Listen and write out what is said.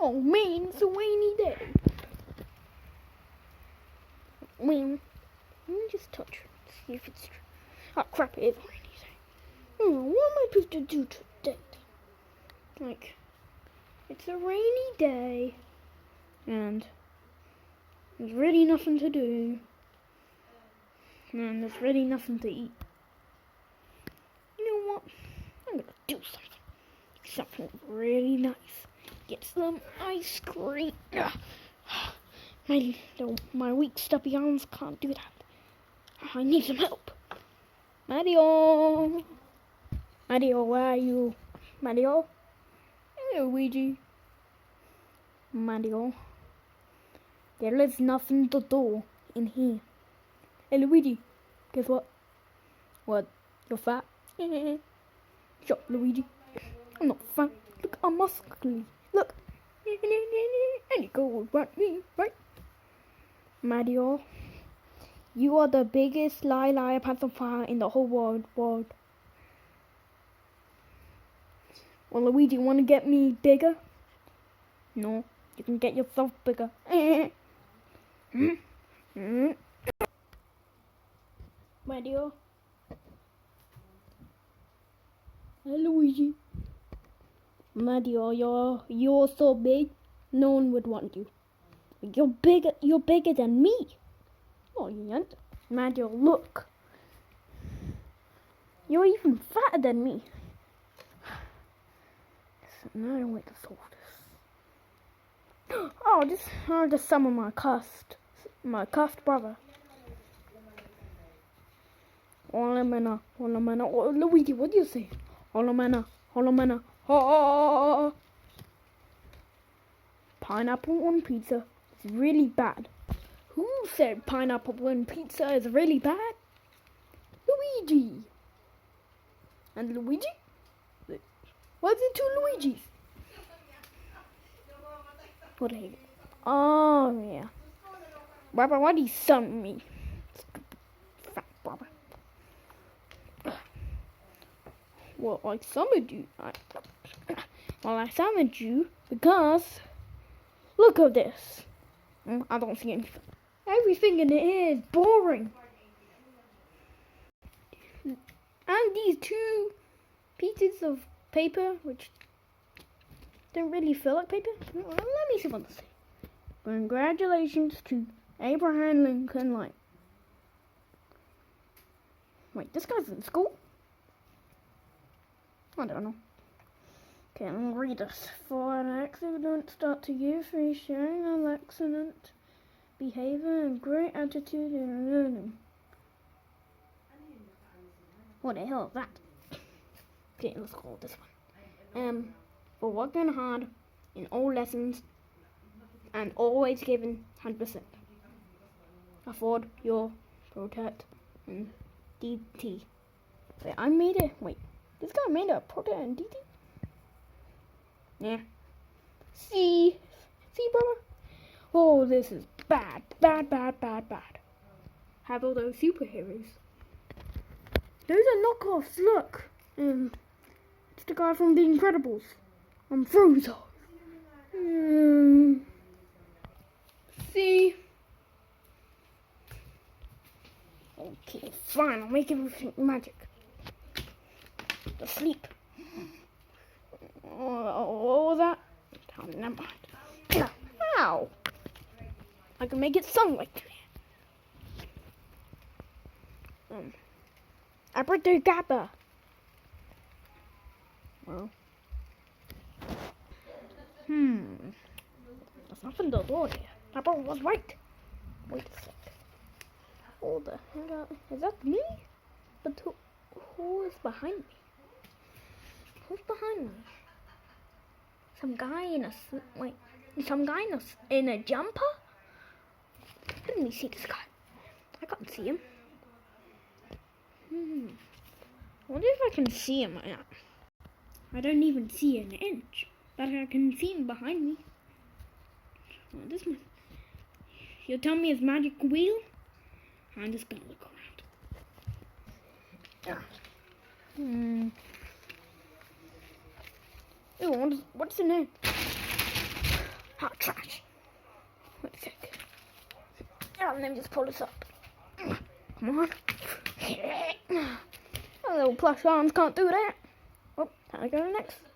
Oh man, it's a rainy day. Man, let me just touch it, see if it's true. Oh crap, it is a rainy day. Oh, what am I supposed to do today? Like, it's a rainy day, and there's really nothing to do, and there's really nothing to eat. You know what? I'm gonna do something really nice. Get some ice cream. My weak, stubby arms can't do that. I need some help. Mario, where are you? Mario? Hey, Luigi. Mario. There is nothing to do in here. Hey, Luigi. Guess what? What? You're fat? Shut up, Luigi. I'm not fat. Look, I'm muscly. Look. And you go want me, right? Mario, you are the biggest liar pacifier in the whole world. Well, Luigi, want to get me bigger? No, you can get yourself bigger. Mario. Hey, Luigi. Mario, you're so big, no one would want you. You're bigger than me. Oh, you ain't. Mario, look. You're even fatter than me. Now I don't wait to solve this. I'll just summon my cuffed brother. Olamana. Oh, Luigi, what do you say? Olamana. Oh. Pineapple on pizza is really bad. Who said pineapple on pizza is really bad? Luigi. And Luigi? What's it two Luigis? What are you? Oh yeah. Barbara, why do you summon me? Fat Barbara. Well, I summoned you. I summoned you because look at this. I don't see anything. Everything in here is boring. And these two pieces of paper, which don't really feel like paper. Let me see what they say. Congratulations to Abraham Lincoln Light. Wait, this guy's in school? I don't know. Okay, I'm gonna read this. For an accident start to year 3 sharing an excellent behavior and great attitude in learning. What the hell is that? Okay, let's call this one. For working hard in all lessons and always giving 100%. Afford your protect and DT. Wait, I made it. Wait, this guy made a protect and DT? Yeah. See, brother? Oh, this is bad. Have all those superheroes. Those are knockoffs, look. It's the guy from The Incredibles. I'm Frozo. See? Okay, fine, I'll make everything magic. Asleep. What was that? Oh, never mind. Ow! I can make it sunlight. Abracadabra. Well. There's nothing to do here. Papa was right. Wait a sec. Hold the hell up. Is that me? But who is behind me? Who's behind me? Some guy in a jumper? Let me see this guy. I can't see him. I wonder if I can see him. I don't even see an inch, but I can see him behind me. Oh, this one. You'll tell me his magic wheel? I'm just gonna look around. Ew, what's in there? Hot trash. Wait a sec. Yeah, let me just pull this up. Come on. My little plush arms can't do that. Oh, how do I go next?